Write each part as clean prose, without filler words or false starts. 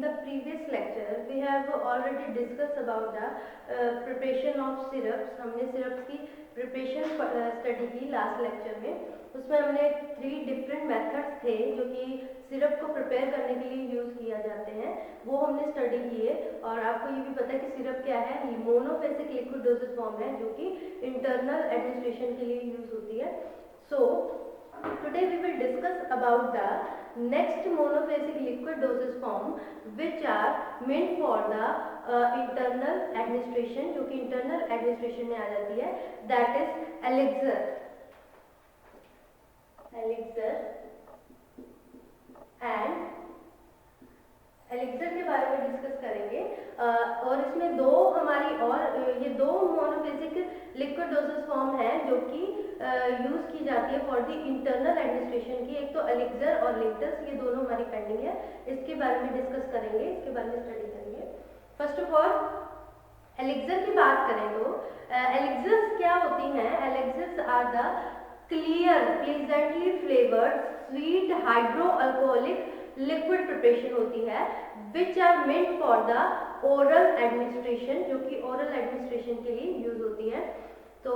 In the previous lecture, we have already discussed about the preparation of syrups. हमने syrups की preparation study की last lecture में. उसमें हमने 3 different methods थे जो कि syrup को prepare करने के लिए use किया जाते हैं, वो हमने study किए. और आपको ये भी पता है कि syrup क्या है, monophasic liquid dosage form है जो कि internal administration के लिए use होती है. So today we will discuss about the next monophasic liquid dosage form which are meant for the internal administration, जो कि internal administration में आ जाती है, that is elixir. And elixir के बारे में डिस्कस करेंगे. और इसमें दो हमारी और ये दो मोनोफेसिक लिक्विड डोसेज फॉर्म है जो कि यूज की जाती है फॉर द इंटरनल एडमिनिस्ट्रेशन की. एक तो एलिक्सर और लिक्टस, ये दोनों हमारी पेंडिंग है, इसके बारे में डिस्कस करेंगे, इसके बारे में स्टडी करेंगे. फर्स्ट ऑफ ऑल एलिक्सर की बात करें तो एलिक्सर्स क्या होती हैं. Elixirs are the clear pleasantly flavoured sweet hydro alcoholic liquid preparation होती है which are meant for the oral administration, जो कि ओरल एडमिनिस्ट्रेशन के लिए यूज होती है. तो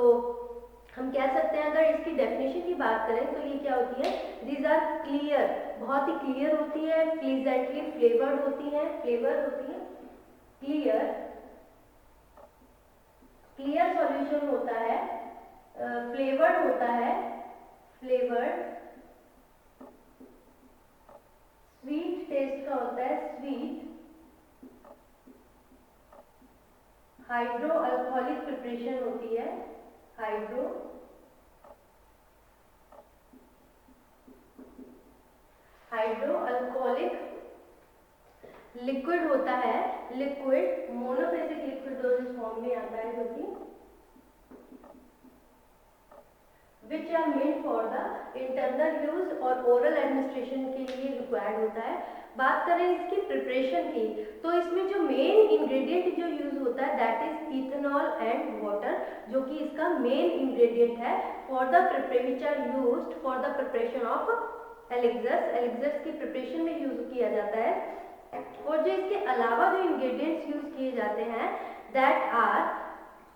हम कह सकते हैं, अगर इसकी डेफिनेशन की बात करें तो ये क्या होती है, दीज आर क्लियर, बहुत ही क्लियर होती है, प्लीजेंटली फ्लेवर्ड होती है, क्लियर सॉल्यूशन होता है, फ्लेवर्ड होता है, स्वीट टेस्ट का होता है, स्वीट, हाइड्रो अल्कोहलिक प्रिपरेशन होती है, हाइड्रो अल्कोहलिक लिक्विड होता है, liquid monophasic liquid dosage form में आता है जो कि which are meant for the internal use और oral administration के लिए required होता है. बात करें इसकी प्रिपरेशन की तो इसमें जो मेन इंग्रेडिएंट जो यूज होता है that is ethanol and water, जो कि इसका मेन इंग्रेडिएंट है for the which are used for the preparation of elixirs की प्रिपरेशन में यूज किया जाता है. और जो इसके अलावा जो इंग्रेडिएंट्स यूज किए जाते हैं that are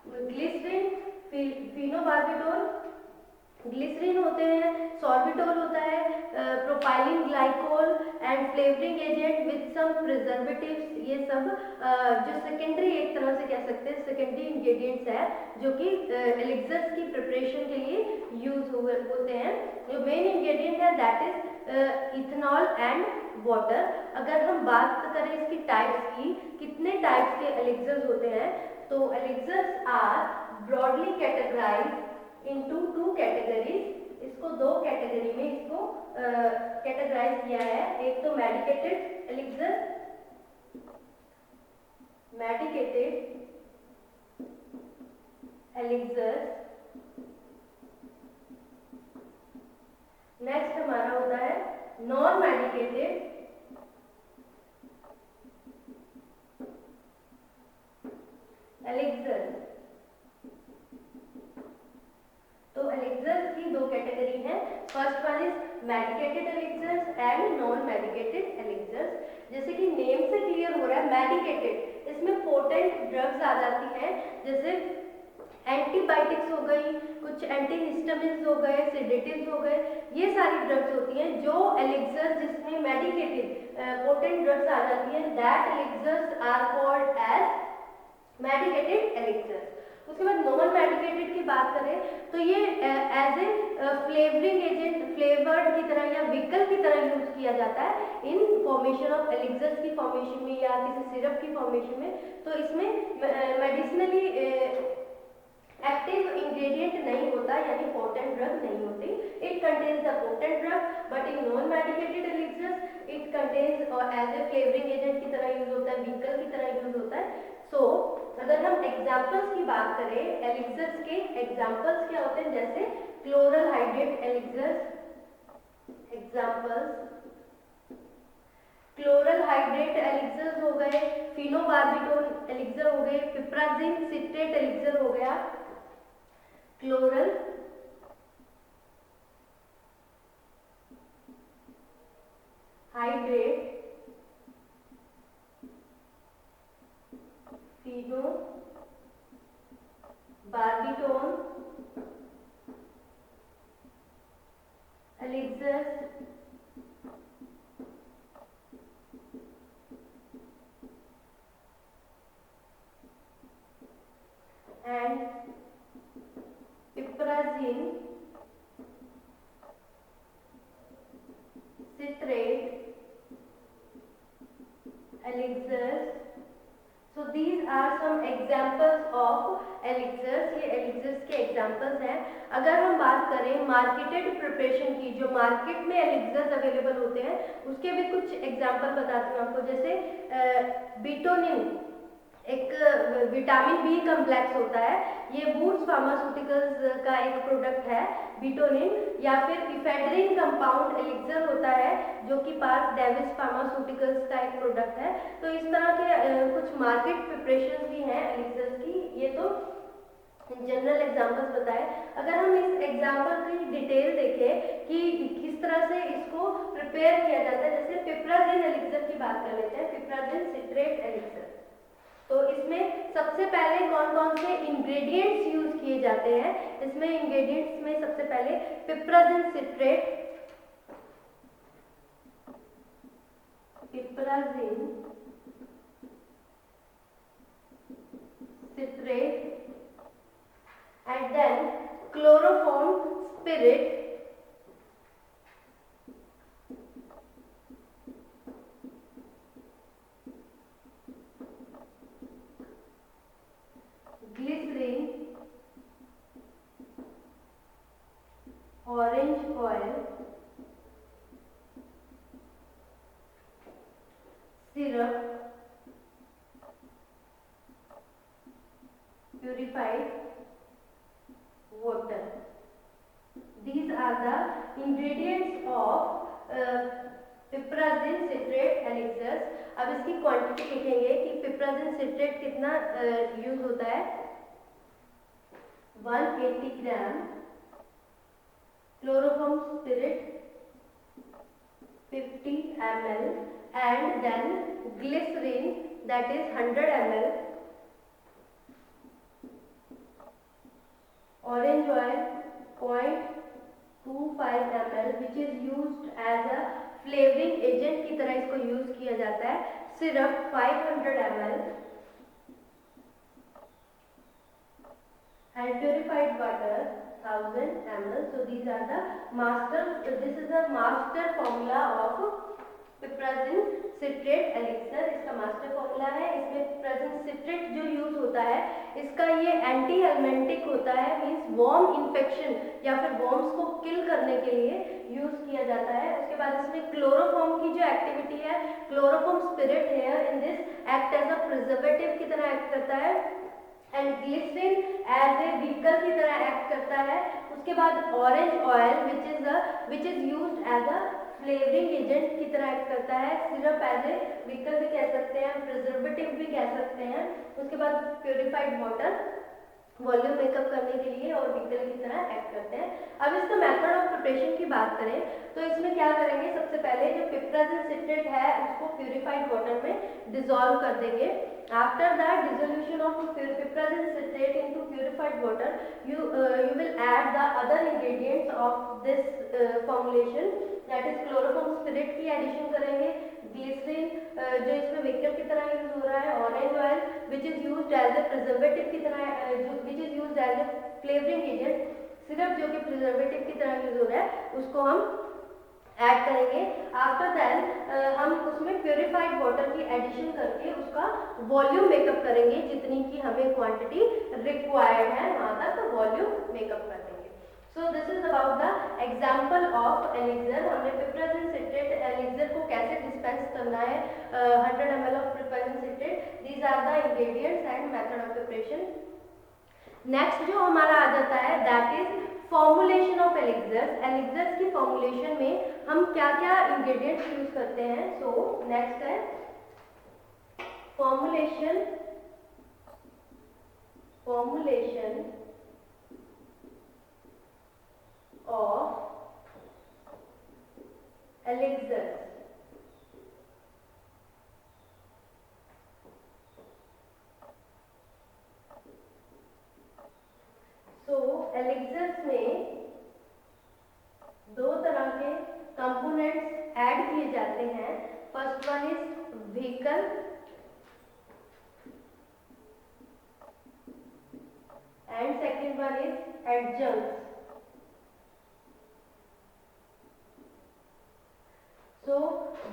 glycerin, phenobarbitol, glycerin होते हैं, सॉर्बिटोल होता है, propylene glycol and flavouring agent with some preservatives. ये सब जो सेकेंडरी, एक तरह से कह सकते हैं सेकेंडरी इंग्रेडिएंट्स है जो कि एलिक्सर्स की प्रिपरेशन के लिए यूज होते हैं. जो मेन इंग्रेडिएंट है that is ethanol and water. अगर हम बात करें इसकी टाइप्स की, कितने टाइप्स के एलिक्सर्स होते हैं, तो elixirs are broadly categorized into 2 categories. इसको 2 कैटेगरी में इसको कैटेगराइज किया है. एक तो मेडिकेटेड एलिक्सर, नेक्स्ट हमारा होता है नॉन मेडिकेटेड एलिक्सर. तो एलिक्सर्स की 2 कैटेगरी हैं. First one is medicated elixirs and non medicated elixirs. जैसे कि नेम से क्लियर हो रहा है, मेडिकेटेड, इसमें पोटेंट ड्रग्स आ जाती हैं, जैसे एंटीबायोटिक्स हो गई, कुछ एंटीहिस्टामिन्स हो गए, सेडेटिव्स हो गए, ये सारी ड्रग्स होती हैं. जो एलिक्सर्स जिसमें मेडिकेटेड पोटेंट ड्रग्स आ जाती हैं that elixirs are called as medicated elixirs. उसके बाद नॉन मेडिकेटेड की बात करें तो ये as a flavouring agent, flavoured की तरह या विकल की तरह यूज किया जाता है इन फॉर्मेशन ऑफ एलिक्सर्स की फॉर्मेशन में या किसी सिरप की फॉर्मेशन में. तो इसमें मेडिसिनली एक्टिव इंग्रेडिएंट नहीं होता, यानी पोटेंट ड्रग नहीं होती. It contains the potent drug but in non medicated elixirs it contains as a flavouring agent की तरह यूज होता है, विकल की तरह यूज होता है. सो अगर हम एग्जाम्पल्स की बात करें, एलिक्सर्स के एग्जाम्पल्स क्या होते हैं, जैसे chloral hydrate elixirs, examples chloral hydrate elixirs हो गए, फिनोबार्बिटोल एलिक्सर हो गए, पिप्राजिन सिट्रेट एलिक्सर हो गया. Chloral hydrate phenobarbital elixirs and piperazine citrate elixirs. So these are some examples of elixirs. ये elixirs के examples हैं. अगर हम बात करें marketed preparation की, जो market में elixirs available होते हैं, उसके भी कुछ example बताती हूँ आपको. जैसे बिटोनिन एक विटामिन बी कम्प्लेक्स होता है, ये बूट्स फार्मास्यूटिकल्स का एक प्रोडक्ट है बिटोनिन. या फिर इफेड्रिन कंपाउंड एलिक्सर होता है जो कि पार्क डेविस फार्मास्यूटिकल्स का एक प्रोडक्ट है. तो इस तरह के कुछ मार्केट प्रिपरेशंस भी हैं एलिक्सर्स की. ये तो जनरल एग्जांपल्स बताए. अगर हम इस एग्जांपल की डिटेल देखें कि किस तरह से इसको प्रिपेयर किया जाता है, जैसे पिपराजिन एलिक्सर की बात कर लेते हैं. पिपराजिन सिट्रेट एलिक्सर. तो इसमें सबसे पहले कौन कौन से इंग्रेडिएंट्स यूज किए जाते हैं? इसमें इंग्रेडिएंट्स में सबसे पहले पिपराजिन citrate and then chloroform spirit, glycerin, orange oil, syrup, purified water. These are the ingredients of पिपराजिन citrate elixirs. अब इसकी क्वांटिटी लिखेंगे कि पिपराजिन सिट्रेट कितना यूज होता है. 180 ग्राम chloroform spirit 50 ml and then glycerin that is 100 ml, orange oil 0.25 ml which is used as a flavouring agent की तरह इसको यूज किया जाता है. Syrup 500 ml and purified water 1000 ml. So these are the this is the master formula of पिपराजिन citrate elixir. इसका master formula है. इसमें पिपराजिन citrate जो यूज होता है, इसका ये एंटी एल्मेंटिक होता है, मींस वॉर्म इन्फेक्शन या फिर वॉर्म्स को किल करने के लिए यूज किया जाता है. उसके बाद इसमें क्लोरोफॉर्म की जो एक्टिविटी है, chloroform spirit here in this act as a preservative की तरह एक्ट करता है and glycerine as a vehicle की तरह एक्ट करता है. उसके बाद orange oil which is used as a flavouring agent की तरह एक्ट करता है. सिरप एज ए व्हीकल भी कह सकते हैं, प्रिजर्वेटिव भी कह सकते हैं. उसके बाद प्योरिफाइड वाटर वॉल्यूम मेकअप करने के लिए और व्हीकल की तरह एक्ट करते हैं. अब इसका मेथड ऑफ प्रिपरेशन की बात करें तो इसमें क्या करेंगे, सबसे पहले जो पिपराजिन सिट्रेट है उसको प्यूरिफाइड वाटर में डिसॉल्व कर देंगे. After that dissolution of piperazine citrate into purified water you will add the other ingredients of this formulation, that is chloroform spirit की एडिशन करेंगे, ग्लिसरीन जो इसमें व्हीकल की तरह यूज हो रहा है, orange oil which is used as a preservative की तरह which is used as a flavouring agent, syrup जो कि प्रिजर्वेटिव की तरह यूज हो रहा है उसको हम ऐड करेंगे. आफ्टर दैट हम उसमें प्योरिफाइड वाटर की एडिशन करके उसका वॉल्यूम मेकअप करेंगे. जितनी की हमें क्वांटिटी रिक्वायर्ड है वहां तक वॉल्यूम मेकअप कर देंगे. सो this is about the example of elixir. हमने पिपराजिन सिट्रेट एलिक्सर को कैसे डिस्पेंस करना है, 100 ml of piperazine citrate. These are the ingredients and method of preparation. Next जो हमारा आ जाता है that is formulation of elixirs. Elixirs की फॉर्मुलेशन में हम क्या क्या इंग्रेडिएंट्स यूज करते हैं. सो नेक्स्ट है फॉर्मुलेशन ऑफ एलिक्सर्स. एलिक्सर्स में दो तरह के कंपोनेंट्स ऐड किए जाते हैं। First one is vehicle and second one is adjuncts. तो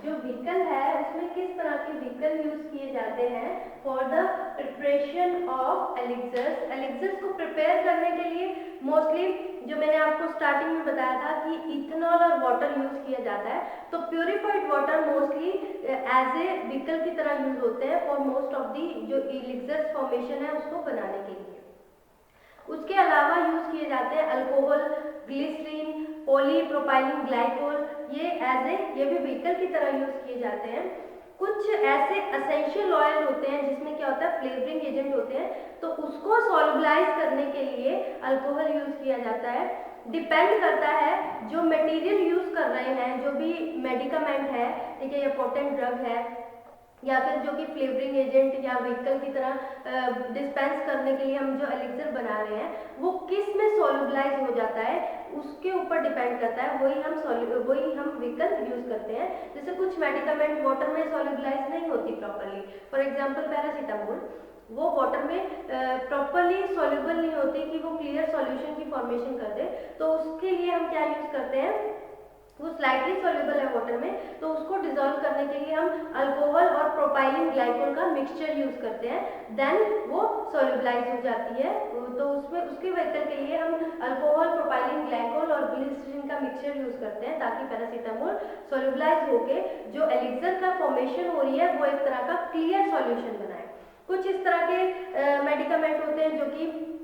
जो व्हीकल है उसमें किस तरह के व्हीकल यूज किए जाते हैं for the preparation of elixirs. Elixirs को प्रिपेयर करने के लिए मोस्टली जो मैंने आपको स्टार्टिंग में बताया था कि इथेनॉल और वाटर यूज किया जाता है, तो purified water mostly as a vehicle की तरह यूज होते हैं फॉर मोस्ट ऑफ दी जो एलिक्सर्स फॉर्मेशन है उसको बनाने के लिए। उसके अलावा यूज किए जाते हैं अल्कोहल, ग्लिसरीन, पॉलीप्रोपाइलीन ग्लाइकोल, ये भी व्हीकल की तरह यूज किए जाते हैं। कुछ ऐसे एसेंशियल ऑयल होते हैं जिसमें क्या होता है फ्लेवरिंग एजेंट होते हैं, तो उसको सॉल्युबलाइज करने के लिए अल्कोहल यूज किया जाता है। डिपेंड करता है जो मटेरियल यूज कर रहे हैं, जो भी मेडिकामेंट है, ठीक है, या पोटेंट ड्रग है या फिर जो कि फ्लेवरिंग एजेंट या व्हीकल की तरह डिस्पेंस करने के लिए हम जो एलिक्सर बना रहे हैं वो किस में सॉल्युबलाइज हो जाता है उसके ऊपर डिपेंड करता है, वही हम व्हीकल यूज करते हैं। जैसे कुछ मेडिकामेंट वाटर में सॉल्युबलाइज नहीं होती प्रॉपरली, फॉर एग्जांपल पैरासीटामोल, वो वाटर में प्रॉपरली सॉल्युबल नहीं होती कि वो क्लियर सॉल्यूशन की फॉर्मेशन कर दे, तो उसके लिए हम क्या यूज करते हैं, वो स्लाइटली सॉल्युबल है वाटर में, तो उसको डिसॉल्व करने के लिए हम अल्कोहल और प्रोपाइलिन ग्लाइकोल का मिक्सचर यूज करते हैं, देन वो सॉल्युबलाइज हो जाती है। तो उसमें उसके व्हीकल के लिए हम अल्कोहल, प्रोपाइलिन ग्लाइकोल और ग्लिसरीन का मिक्सचर यूज करते हैं ताकि पैरासीटामोल सॉल्युबलाइज होके जो एलिक्सर का फॉर्मेशन हो रही है वो एक तरह का क्लियर सॉल्यूशन बनाए। कुछ इस तरह के मेडिकामेंट होते हैं जो कि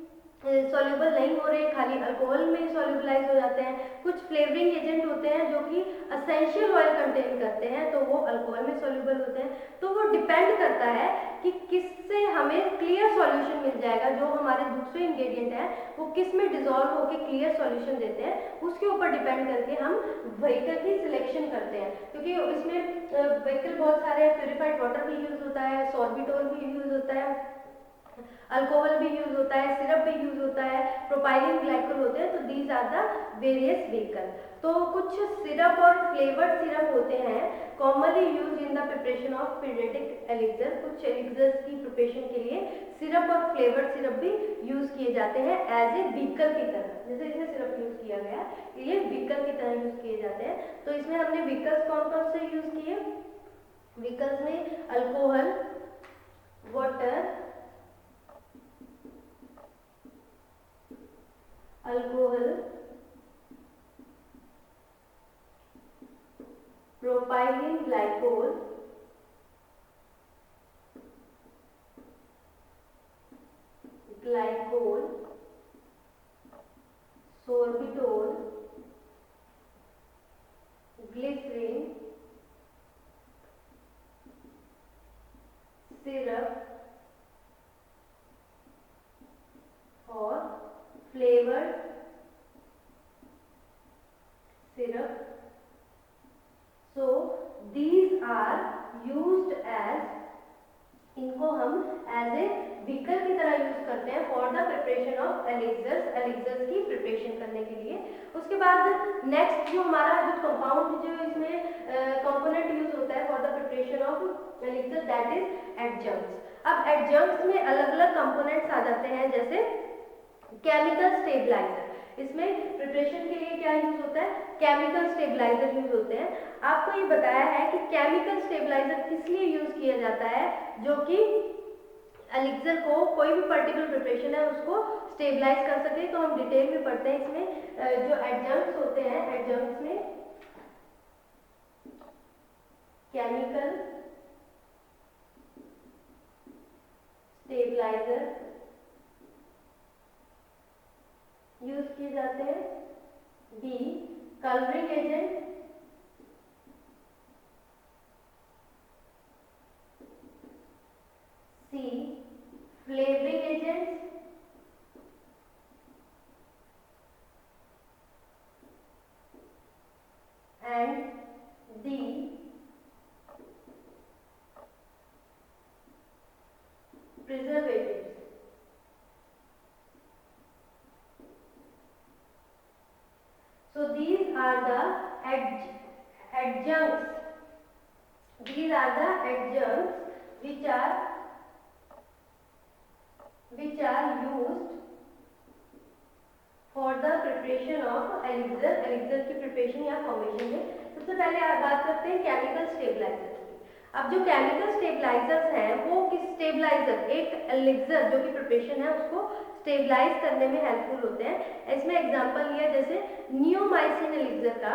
सॉल्युबल नहीं हो रहे, खाली अल्कोहल में सॉल्युबलाइज हो जाते हैं। कुछ फ्लेवरिंग एजेंट होते हैं जो कि एसेंशियल ऑयल कंटेन करते हैं, तो वो अल्कोहल में सॉल्युबल होते हैं। तो वो डिपेंड करता है कि किससे हमें क्लियर सॉल्यूशन मिल जाएगा, जो हमारे दूसरे इंग्रेडिएंट हैं वो किस में डिसॉल्व होकर क्लियर सॉल्यूशन देते हैं, उसके ऊपर डिपेंड करके हम व्हीकल की सिलेक्शन करते हैं। क्योंकि इसमें व्हीकल बहुत सारे, प्योरीफाइड वाटर भी यूज होता है, सॉर्बिटोल भी यूज होता है, अल्कोहल भी यूज होता है, सिरप भी यूज होता है, प्रोपाइलिन ग्लाइकोल होते हैं, तो these are the various vehicle. तो कुछ सिरप और फ्लेवर्ड सिरप होते हैं commonly use in the preparation of paediatric elixir. कुछ एलिक्सर्स की प्रिपरेशन के लिए सिरप और फ्लेवर्ड सिरप भी यूज किए जाते हैं एज ए व्हीकल की तरह। जैसे इसमें सिरप यूज किया गया, ये व्हीकल की तरह यूज किए जाते हैं। तो इसमें हमने व्हीकल्स कौन कौन से यूज किए, व्हीकल्स में alcohol, water, alcohol, propylene glycol, sorbitol, glycerine, syrup और flavoured syrup. So these are used as, इनको हम एज ए व्हीकल की तरह यूज करते हैं for the preparation of elixirs की प्रिपरेशन करने के लिए। उसके बाद नेक्स्ट जो हमारा जो कंपाउंड जो इसमें कंपोनेंट यूज होता है for the preparation of elixir, that is adjuncts. अब एडजंक्ट्स में अलग अलग कंपोनेंट्स आ जाते हैं, जैसे केमिकल स्टेबलाइजर। इसमें प्रिपरेशन के लिए क्या यूज होता है, केमिकल स्टेबलाइजर यूज होते हैं। आपको ये बताया है कि केमिकल स्टेबलाइजर किस लिए यूज किया जाता है, जो कि एलिक्सर को कोई भी पर्टिकुलर प्रिपरेशन है उसको स्टेबलाइज कर सके। तो हम डिटेल में पढ़ते हैं इसमें जो एडजंक्ट्स होते हैं, एडजंक्ट्स में केमिकल स्टेबलाइजर यूज किए जाते हैं। B, colouring agent, C, flavouring agents, and D, preservatives. So these are the adjuncts. These are the adjuncts which are used for the preparation of elixir. elixir की preparation या formation में सबसे पहले बात करते हैं chemical stabilizers की। अब जो chemical stabilizers हैं वो किस stabilizer, एक elixir जो कि preparation है उसको stabilize करने में helpful होते हैं। इसमें example लिया जैसे neomycin elixir का।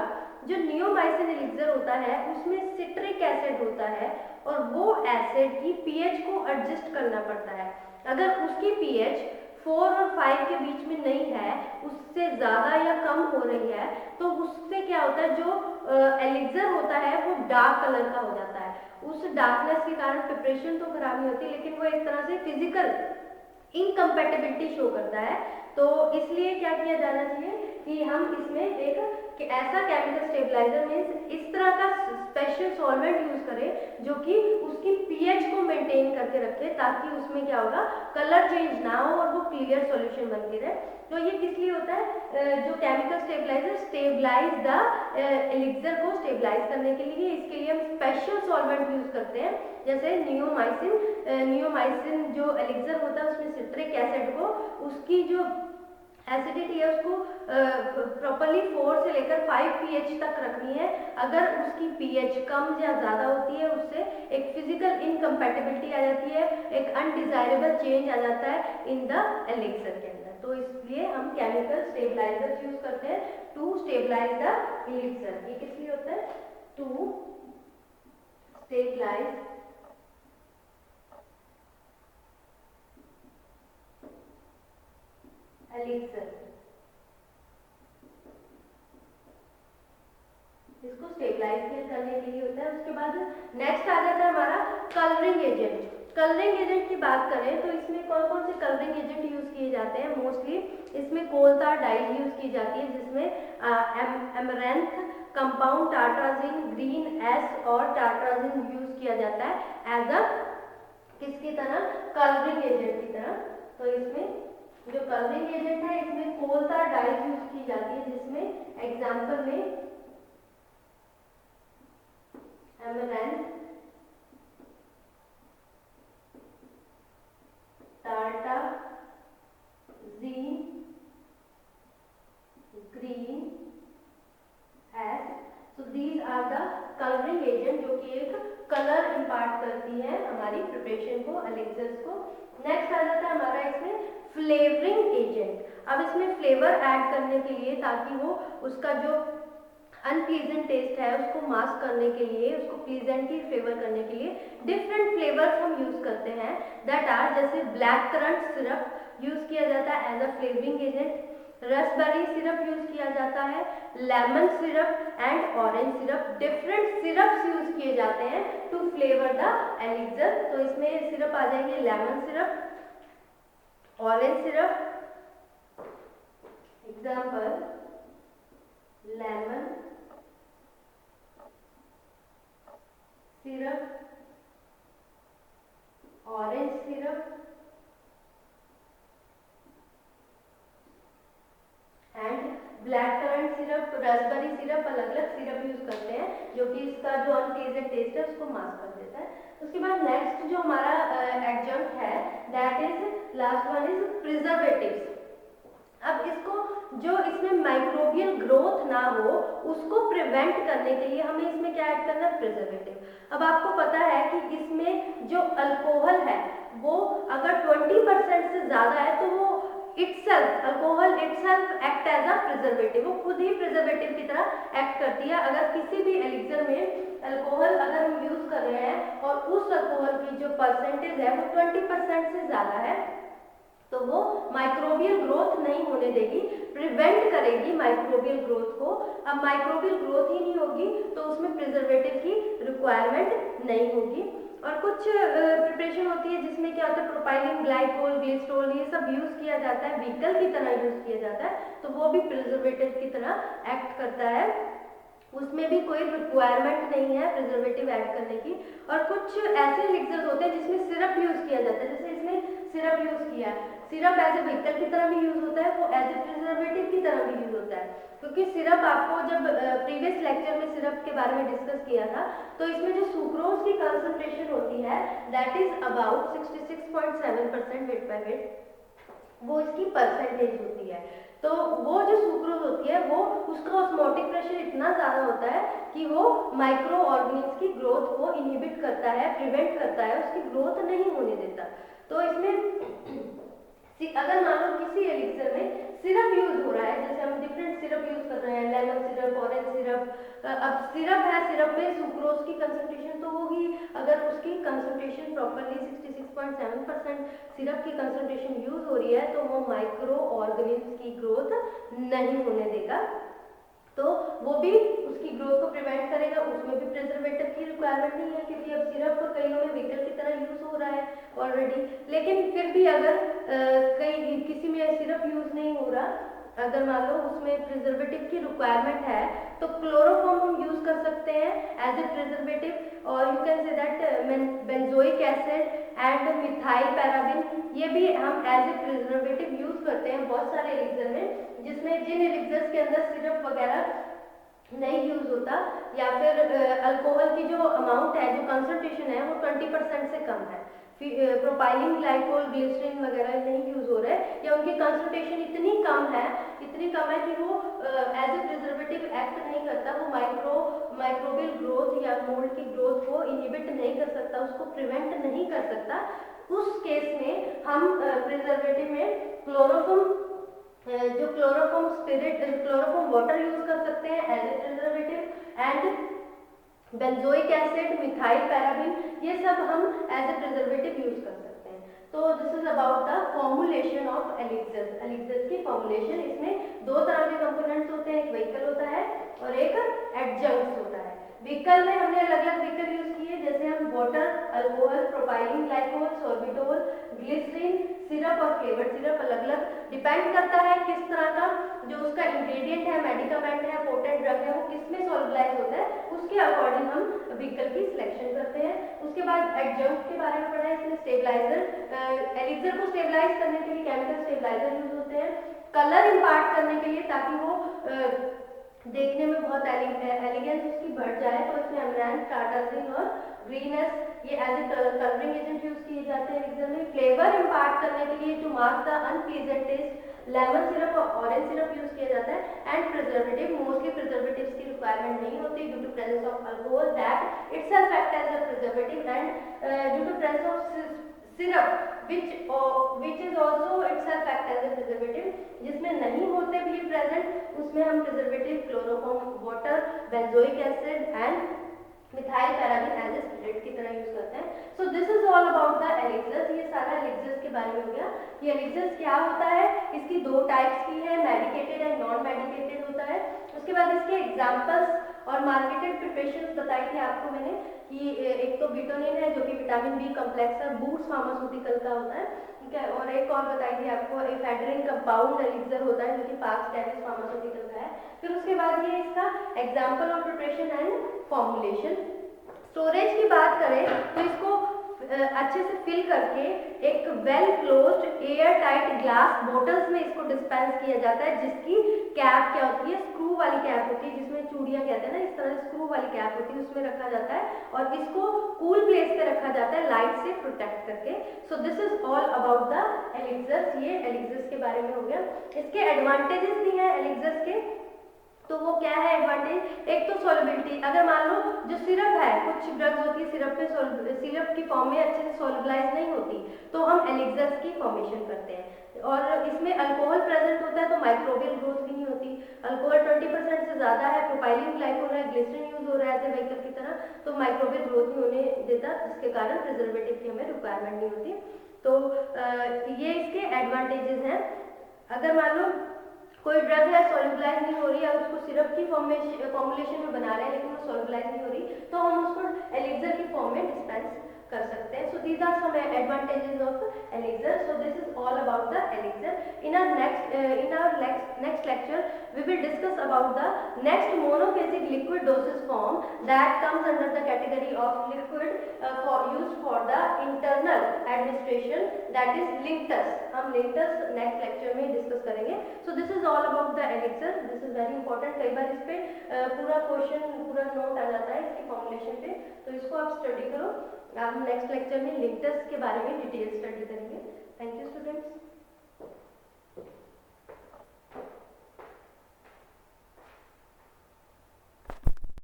जो neomycin elixir होता है उसमें citric acid होता है और वो acid की pH को adjust करना पड़ता है। अगर उसकी pH 4 और 5 के बीच में नहीं है, उससे ज़्यादा या कम हो रही है, तो उससे क्या होता है, जो एलिक्सर होता है वो डार्क कलर का हो जाता है। उस डार्कनेस के कारण प्रिपरेशन तो खराब नहीं होती, लेकिन वो एक तरह से फिजिकल इनकम्पैटिबिलिटी शो करता है। तो इसलिए क्या किया जाना चाहिए कि हम इसमें एक ऐसा केमिकल स्टेबलाइजर मीन्स इस तरह का स्पेशल सॉल्वेंट यूज करें जो कि उसकी पीएच को मेंटेन करके रखे, ताकि उसमें क्या होगा, कलर चेंज ना हो और वो क्लियर सॉल्यूशन बन के रहे। तो ये किस लिए होता है, जो chemical stabilizer stabilize the elixir को स्टेबलाइज करने के लिए, इसके लिए हम स्पेशल सॉल्वेंट यूज करते हैं। जैसे नियोमाइसिन जो एलिक्सर होता है उसमें सिट्रिक एसिड को, उसकी जो एसिडिटी है उसको प्रॉपरली 4 से लेकर 5 pH तक रखनी है। अगर उसकी pH कम या ज़्यादा होती है, उससे एक फिजिकल इनकम्पैटिबिलिटी आ जाती है, एक अनडिजायरेबल चेंज आ जाता है इन द एलिक्सर के अंदर। तो इसलिए हम केमिकल स्टेबलाइजर्स यूज करते हैं टू स्टेबलाइज द एलिक्सर। ये किस लिए होता है, टू स्टेबलाइज एलिक्सर, इसको स्टेबलाइज करने के लिए होता है। उसके बाद नेक्स्ट आ जाता है हमारा कलरिंग एजेंट। कलरिंग एजेंट की बात करें तो इसमें कौन कौन से कलरिंग एजेंट यूज किए जाते हैं, मोस्टली इसमें कोलतार डाई यूज की जाती है, जिसमें एमरैंथ कंपाउंड टार्ट्राजिन, ग्रीन एस और टार्ट्राजिन यूज किया जाता है एज अ किसकी तरह, कलरिंग एजेंट की तरह। तो इसमें जो कलरिंग एजेंट है इसमें कोलतार डाई यूज की जाती है, जिसमें एग्जाम्पल में amaranth, tartrazine, green S. So these are the colouring agent जो कि एक कलर इम्पार्ट करती है हमारी प्रिपरेशन को, एलिक्सर्स को। नेक्स्ट आ जाता है हमारा इसमें फ्लेवरिंग एजेंट। अब इसमें फ्लेवर ऐड करने के लिए, ताकि वो उसका जो अनप्लीजेंट टेस्ट है उसको मास्क करने के लिए, उसको प्लीजेंटली फ्लेवर करने के लिए डिफरेंट फ्लेवर्स हम यूज करते हैं। दैट आर, जैसे ब्लैक करंट सिरप यूज किया जाता है as a flavouring agent, raspberry syrup use किया जाता है, lemon syrup and orange syrup. Different syrups use किए जाते हैं टू फ्लेवर द एलिक्सर। तो इसमें सिरप आ जाएंगे lemon syrup, orange syrup, example lemon syrup, orange syrup and black currant syrup, Raspberry syrup. अलग अलग सिरप यूज करते हैं जो कि इसका जो अनप्लीजेंट टेस्ट है उसको मास्क कर देता है। उसके बाद नेक्स्ट जो हमारा एडजंक्ट है that is last one is preservatives. अब इसको, जो इसमें माइक्रोबियल ग्रोथ ना हो उसको प्रिवेंट करने के लिए हमें इसमें क्या ऐड करना है, प्रिजर्वेटिव। अब आपको पता है कि इसमें जो अल्कोहल है वो अगर 20% से ज़्यादा है तो वो itself, alcohol itself act as a preservative, वो खुद ही प्रिजर्वेटिव की तरह एक्ट करती है। अगर किसी भी एलिक्सर में अल्कोहल अगर हम यूज कर रहे हैं और उस अल्कोहल की जो परसेंटेज है वो 20% से ज़्यादा है, तो वो माइक्रोबियल ग्रोथ नहीं होने देगी, प्रिवेंट करेगी माइक्रोबियल ग्रोथ को। अब माइक्रोबियल ग्रोथ ही नहीं होगी तो उसमें प्रिजर्वेटिव की रिक्वायरमेंट नहीं होगी। और कुछ प्रिपरेशन होती है जिसमें क्या होता है, प्रोपाइलिन ग्लाइकोल, ग्लिसरॉल, ये सब यूज किया जाता है, व्हीकल की तरह यूज किया जाता है, तो वो भी प्रिजर्वेटिव की तरह एक्ट करता है, उसमें भी कोई रिक्वायरमेंट नहीं है प्रिजर्वेटिव ऐड करने की। और कुछ ऐसे एलिक्सर्स होते हैं जिसमें सिरप यूज किया जाता है, जैसे इसमें सिरप यूज किया है, सिरप एज ए व्हीकल की तरह भी यूज होता है, वो एज ए प्रिजर्वेटिव की तरह भी यूज होता है। क्योंकि सिरप आपको जब प्रीवियस लेक्चर में सिरप के बारे में डिस्कस किया था, तो इसमें जो सुक्रोज की कंसंट्रेशन होती है that is about 66.7% weight by weight, वो इसकी परसेंटेज होती है। तो वो जो सुक्रोज होती है वो उसका ऑस्मोटिक प्रेशर इतना ज़्यादा होता है कि वो माइक्रो ऑर्गेनिल्स की ग्रोथ को इनहिबिट करता है, प्रिवेंट करता है, उसकी ग्रोथ नहीं होने देता। तो इसमें अगर मान लो किसी एलिक्सर में सिरप यूज हो रहा है, जैसे हम डिफरेंट सिरप यूज कर रहे हैं, लेमन सिरप, ऑरेंज सिरप, अब सिरप है, सिरप में सुक्रोज की कंसंट्रेशन तो होगी, अगर उसकी कंसंट्रेशन प्रॉपरली 66.7% सिरप की कंसंट्रेशन यूज हो रही है तो वो माइक्रो ऑर्गेनिल्स की ग्रोथ नहीं होने देगा, तो वो भी उसकी ग्रोथ को प्रिवेंट करेगा। उसमें भी प्रिजर्वेटिव की रिक्वायरमेंट नहीं है, क्योंकि अब सिरप तो कईयों में व्हीकल की तरह यूज हो रहा है ऑलरेडी। लेकिन फिर भी अगर कई किसी में सिरप यूज नहीं हो रहा, अगर मान लो उसमें प्रिजर्वेटिव की रिक्वायरमेंट है, तो क्लोरोफॉर्म हम यूज कर सकते हैं एज ए प्रिजर्वेटिव, और you can say that benzoic acid and methyl paraben, ये भी हम एज ए प्रिजर्वेटिव यूज करते हैं बहुत सारे एलिक्सर में, जिसमें जिन एलिक्सर्स के अंदर सिरप वगैरह नहीं यूज होता, या फिर अल्कोहल की जो अमाउंट है, जो कंसंट्रेशन है वो 20% से कम है, प्रोपाइलिन ग्लाइकोल ग्लिसरीन वगैरह नहीं यूज हो रहे, या उनकी कंसंट्रेशन इतनी कम है कि वो एज ए प्रिजर्वेटिव एक्ट नहीं करता, वो माइक्रोबियल ग्रोथ या मोल्ड की ग्रोथ को इनहिबिट नहीं कर सकता, उसको प्रिवेंट नहीं कर सकता। उस केस में हम प्रिजर्वेटिव में chloroform spirit, chloroform water use कर सकते हैं as a preservative, and benzoic acid, methyl paraben, ये सब हम एज ए प्रिजर्वेटिव यूज कर सकते हैं। तो this is about the formulation of elixirs. Elixirs की फॉर्मुलेशन, इसमें दो तरह के कंपोनेंट्स होते हैं, एक व्हीकल होता है और एक एडजंक्ट होता है। व्हीकल में हमने अलग अलग व्हीकल यूज किए, जैसे हम water, alcohol, propylene glycol, sorbitol, glycerine, syrup और फ्लेवर्ड सिरप, अलग अलग डिपेंड करता है किस तरह का जो उसका इंग्रेडिएंट है, मेडिकामेंट है, पोटेंट ड्रग है, वो किसमें सॉल्वलाइज होता है, उसके अकॉर्डिंग हम व्हीकल की सिलेक्शन करते हैं। उसके बाद एडजंक्ट के बारे में पढ़ा है, इसमें स्टेबलाइजर, एलिक्सर को स्टेबलाइज करने के लिए केमिकल स्टेबलाइजर यूज होते हैं, कलर इम्पार्ट करने के लिए ताकि वो देखने में बहुत एलिगेंस उसकी बढ़ जाए, तो इसमें अमरैंथ, टार्टारिन और ग्रीनेस ये as a colouring agent use किए जाते हैं एलिक्सर में। फ्लेवर इम्पार्ट करने के लिए to mark the unpleasant taste lemon syrup और ऑरेंज सिरप यूज किया जाता है। एंड प्रिजर्वेटिव, मोस्टली प्रिजर्वेटिव्स की रिक्वायरमेंट नहीं होती due to presence of alcohol that itself act as a preservative, and due to presence of syrup which is also itself act as a preservative, जिसमें नहीं होते भी प्रेजेंट, उसमें हम preservative, chloroform water, benzoic acid and methyl paraben as a spirit की तरह use करते हैं। So this is all about the elixirs. ये सारा एलिक्सर्स के बारे में हो गया। ये एलिक्सर्स क्या होता है, इसकी दो टाइप्स की है, मेडिकेटेड एंड नॉन मेडिकेटेड होता है। उसके बाद इसके एग्जांपल्स और मार्केटेड प्रिपरेशंस बताई थी आपको मैंने कि एक तो बिटोनिन है जो कि विटामिन बी कॉम्प्लेक्स है, बूट्स फार्मास्यूटिकल का होता है, ठीक है, और एक और बताई थी आपको एफेड्रिन कंपाउंड एलिक्सर होता है जो कि पार्क्स डेविस फार्मास्यूटिकल का है। फिर उसके बाद ये इसका example of preparation and formulation. Storage की बात करें तो इसको अच्छे से फिल करके एक well closed air tight glass bottles में इसको डिस्पेंस किया जाता है, जिसकी कैप क्या होती है, स्क्रू वाली कैप होती है, जिसमें चूड़ियां कहते हैं ना, इस तरह स्क्रू वाली कैप होती है, उसमें रखा जाता है और इसको कूल प्लेस पे रखा जाता है लाइट से प्रोटेक्ट करके। सो this is all about the elixirs. ये एलिक्सर्स के बारे में हो गया। इसके एडवांटेजेस भी हैं एलिक्सर्स के, तो वो क्या है एडवांटेज, एक तो सॉल्युबिलिटी, अगर मान लो जो सिरप है, कुछ ड्रग्स होती है सिरप में सिरप की फॉर्म में अच्छे से सॉल्युबलाइज नहीं होती, तो हम एलिक्सर्स की फॉर्मेशन करते हैं। और इसमें अल्कोहल प्रेजेंट होता है तो माइक्रोबियल ग्रोथ भी नहीं होती। अल्कोहल 20% से ज्यादा है, प्रोपाइलिन ग्लाइकोल है, ग्लिसरीन यूज हो रहा है व्हीकल की तरह, तो माइक्रोबियल ग्रोथ नहीं होने देता, जिसके कारण प्रिजर्वेटिव की हमें रिक्वायरमेंट नहीं होती। तो ये इसके एडवांटेजेस हैं। अगर मान लो कोई ड्रग है सॉल्युबलाइज नहीं हो रही है, उसको सिरप की फॉर्मुलेशन में बना रहे हैं लेकिन वो सॉल्युबलाइज नहीं हो रही, तो हम उसको एलिक्सर की फॉर्म में डिस्पेंस कर सकते हैं। So these are some advantages of elixir. So this is all about the elixir. In our next lecture we will discuss about the next monophasic liquid dosage form that comes under the category of liquid for use for the internal oral administration, that is linctus. हम linctus next lecture में discuss करेंगे। सो this is all about the elixir, this is very important. कई बार इस पे पूरा question, पूरा note आ जाता है इसकी फॉर्मुलेशन पे, तो इसको आप स्टडी करो। हम नेक्स्ट लेक्चर में लिंक्टस के बारे में डिटेल स्टडी करेंगे। Thank you students.